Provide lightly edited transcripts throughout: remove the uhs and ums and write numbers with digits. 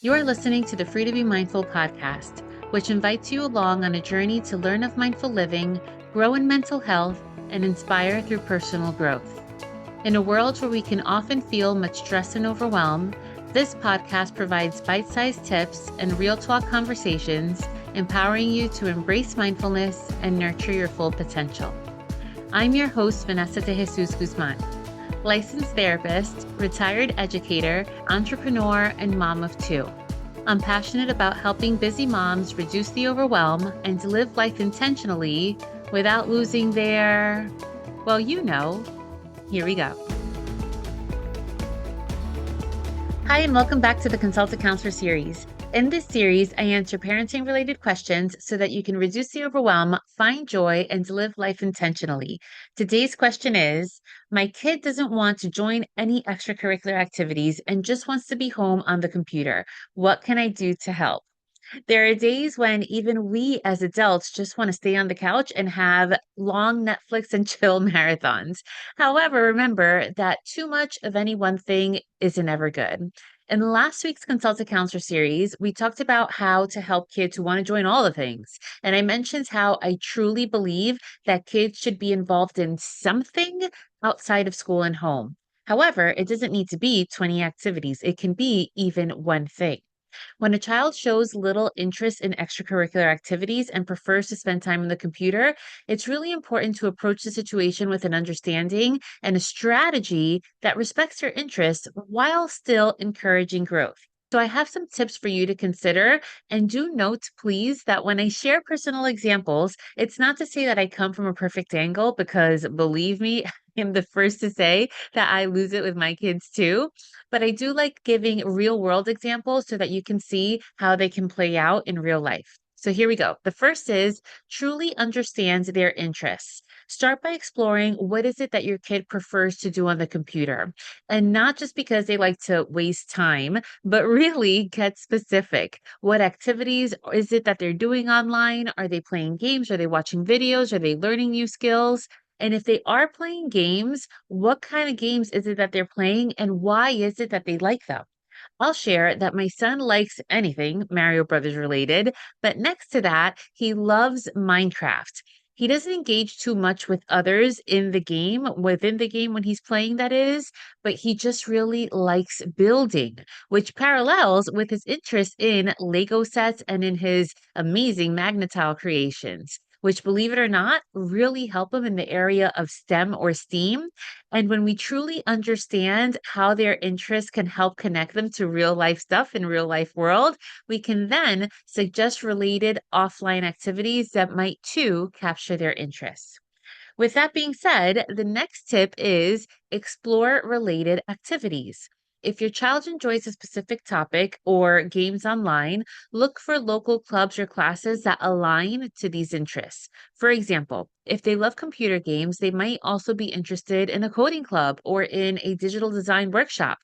You are listening to the Free to Be Mindful podcast, which invites you along on a journey to learn of mindful living, grow in mental health, and inspire through personal growth. In a world where we can often feel much stress and overwhelm, this podcast provides bite-sized tips and real talk conversations, empowering you to embrace mindfulness and nurture your full potential. I'm your host, Vanessa De Jesus Guzman, licensed therapist, retired educator, entrepreneur, and mom of two. I'm passionate about helping busy moms reduce the overwhelm and to live life intentionally without losing their, well, here we go. Hi, and welcome back to the Consultant Counselor series. In this series, I answer parenting-related questions so that you can reduce the overwhelm, find joy, and to live life intentionally. Today's question is, my kid doesn't want to join any extracurricular activities and just wants to be home on the computer. What can I do to help? There are days when even we as adults just want to stay on the couch and have long Netflix and chill marathons. However, remember that too much of any one thing isn't ever good. In last week's Consultant Counselor series, we talked about how to help kids who want to join all the things. And I mentioned how I truly believe that kids should be involved in something outside of school and home. However, it doesn't need to be 20 activities. It can be even one thing. When a child shows little interest in extracurricular activities and prefers to spend time on the computer, it's really important to approach the situation with an understanding and a strategy that respects their interests while still encouraging growth. So, I have some tips for you to consider. And do note, please, that when I share personal examples, it's not to say that I come from a perfect angle, because believe me, I'm the first to say that I lose it with my kids too. But I do like giving real world examples so that you can see how they can play out in real life. So here we go. The first is truly understand their interests. Start by exploring what is it that your kid prefers to do on the computer. And not just because they like to waste time, but really get specific. What activities is it that they're doing online? Are they playing games? Are they watching videos? Are they learning new skills? And if they are playing games, what kind of games is it that they're playing and why is it that they like them? I'll share that my son likes anything Mario Brothers related, but next to that, he loves Minecraft. He doesn't engage too much with others in the game, within the game when he's playing, that is, but he just really likes building, which parallels with his interest in Lego sets and in his amazing Magnetile creations, which, believe it or not, really help him in the area of STEM or STEAM. And when we truly understand how their interests can help connect them to real life stuff in real life world, we can then suggest related offline activities that might too capture their interests. With that being said, the next tip is explore related activities. If your child enjoys a specific topic or games online, look for local clubs or classes that align to these interests. For example, if they love computer games, they might also be interested in a coding club or in a digital design workshop.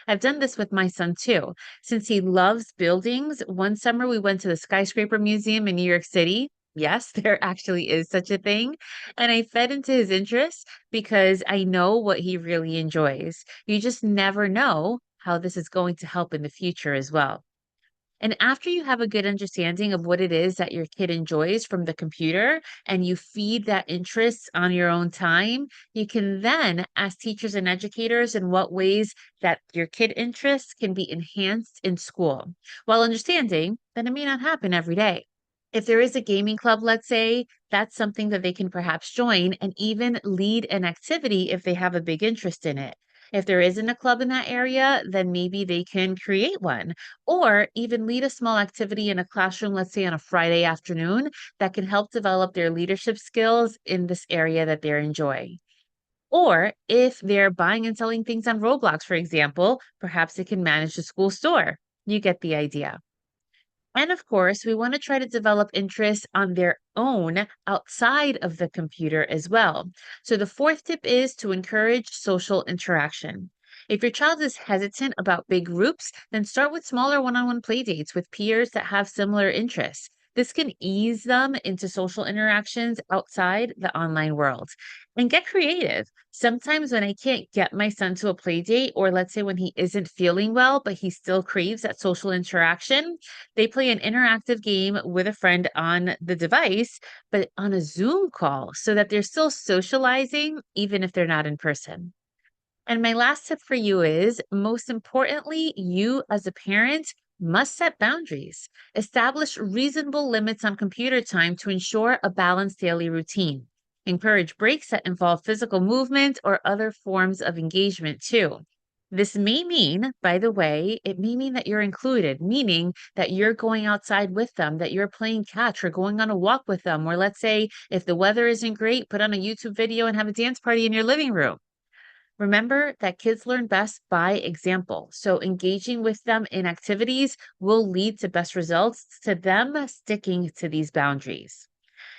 I've done this with my son too. Since he loves buildings, one summer we went to the Skyscraper Museum in New York City. Yes, there actually is such a thing. And I fed into his interests because I know what he really enjoys. You just never know how this is going to help in the future as well. And after you have a good understanding of what it is that your kid enjoys from the computer and you feed that interest on your own time, you can then ask teachers and educators in what ways that your kid interests can be enhanced in school, while understanding that it may not happen every day. If there is a gaming club, let's say, that's something that they can perhaps join and even lead an activity if they have a big interest in it. If there isn't a club in that area, then maybe they can create one or even lead a small activity in a classroom, let's say on a Friday afternoon, that can help develop their leadership skills in this area that they're enjoying. Or if they're buying and selling things on Roblox, for example, perhaps they can manage the school store. You get the idea. And of course, we want to try to develop interests on their own outside of the computer as well. So the fourth tip is to encourage social interaction. If your child is hesitant about big groups, then start with smaller one-on-one play dates with peers that have similar interests. This can ease them into social interactions outside the online world. And get creative. Sometimes when I can't get my son to a play date, or let's say when he isn't feeling well, but he still craves that social interaction, they play an interactive game with a friend on the device, but on a Zoom call so that they're still socializing, even if they're not in person. And my last tip for you is most importantly, you as a parent must set boundaries. Establish reasonable limits on computer time to ensure a balanced daily routine. Encourage breaks that involve physical movement or other forms of engagement too. This may mean, by the way, it may mean that you're included, meaning that you're going outside with them, that you're playing catch or going on a walk with them. Or let's say if the weather isn't great, put on a YouTube video and have a dance party in your living room. Remember that kids learn best by example. So engaging with them in activities will lead to best results to them sticking to these boundaries.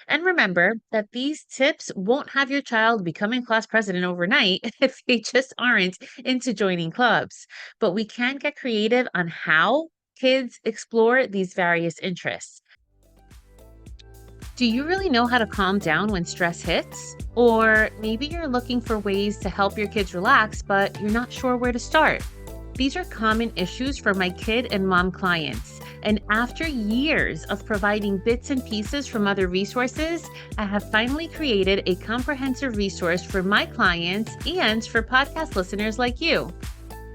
And remember that these tips won't have your child becoming class president overnight if they just aren't into joining clubs. But we can get creative on how kids explore these various interests. Do you really know how to calm down when stress hits? Or maybe you're looking for ways to help your kids relax, but you're not sure where to start. These are common issues for my kid and mom clients. And after years of providing bits and pieces from other resources, I have finally created a comprehensive resource for my clients and for podcast listeners like you.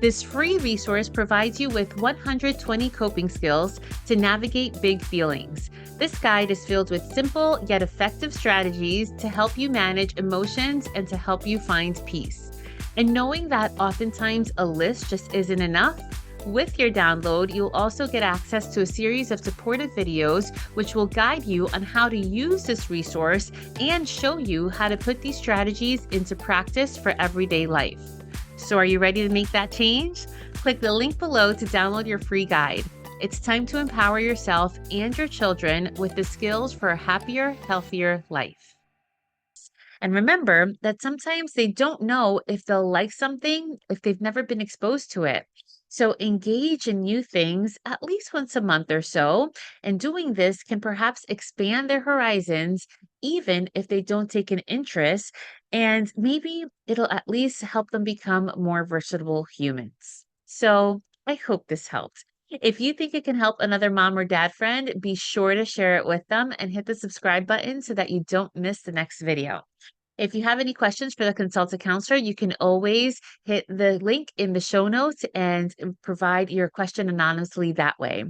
This free resource provides you with 120 coping skills to navigate big feelings. This guide is filled with simple yet effective strategies to help you manage emotions and to help you find peace. And knowing that oftentimes a list just isn't enough, with your download, you'll also get access to a series of supportive videos which will guide you on how to use this resource and show you how to put these strategies into practice for everyday life. So are you ready to make that change? Click the link below to download your free guide. It's time to empower yourself and your children with the skills for a happier, healthier life. And remember that sometimes they don't know if they'll like something if they've never been exposed to it. So engage in new things at least once a month or so. And doing this can perhaps expand their horizons, even if they don't take an interest. And maybe it'll at least help them become more versatile humans. So I hope this helped. If you think it can help another mom or dad friend, be sure to share it with them and hit the subscribe button so that you don't miss the next video. If you have any questions for the consultant counselor, you can always hit the link in the show notes and provide your question anonymously that way.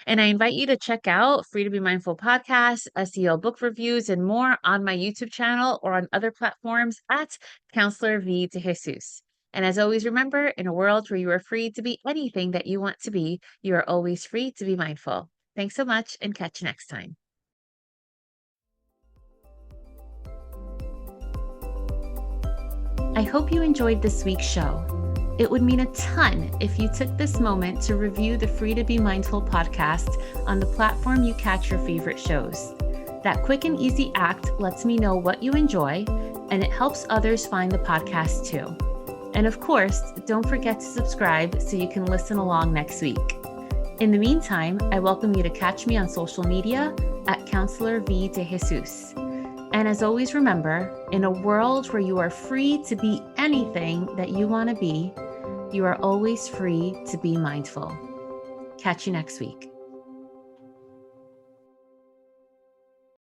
And I invite you to check out Free to Be Mindful podcast, SEL book reviews, and more on my YouTube channel or on other platforms at Counselor V De Jesus. And as always, remember, in a world where you are free to be anything that you want to be, you are always free to be mindful. Thanks so much and catch you next time. I hope you enjoyed this week's show. It would mean a ton if you took this moment to review the Free to Be Mindful podcast on the platform you catch your favorite shows. That quick and easy act lets me know what you enjoy, and it helps others find the podcast too. And of course, don't forget to subscribe so you can listen along next week. In the meantime, I welcome you to catch me on social media at Counselor V De Jesus. And as always, remember, in a world where you are free to be anything that you want to be, you are always free to be mindful. Catch you next week.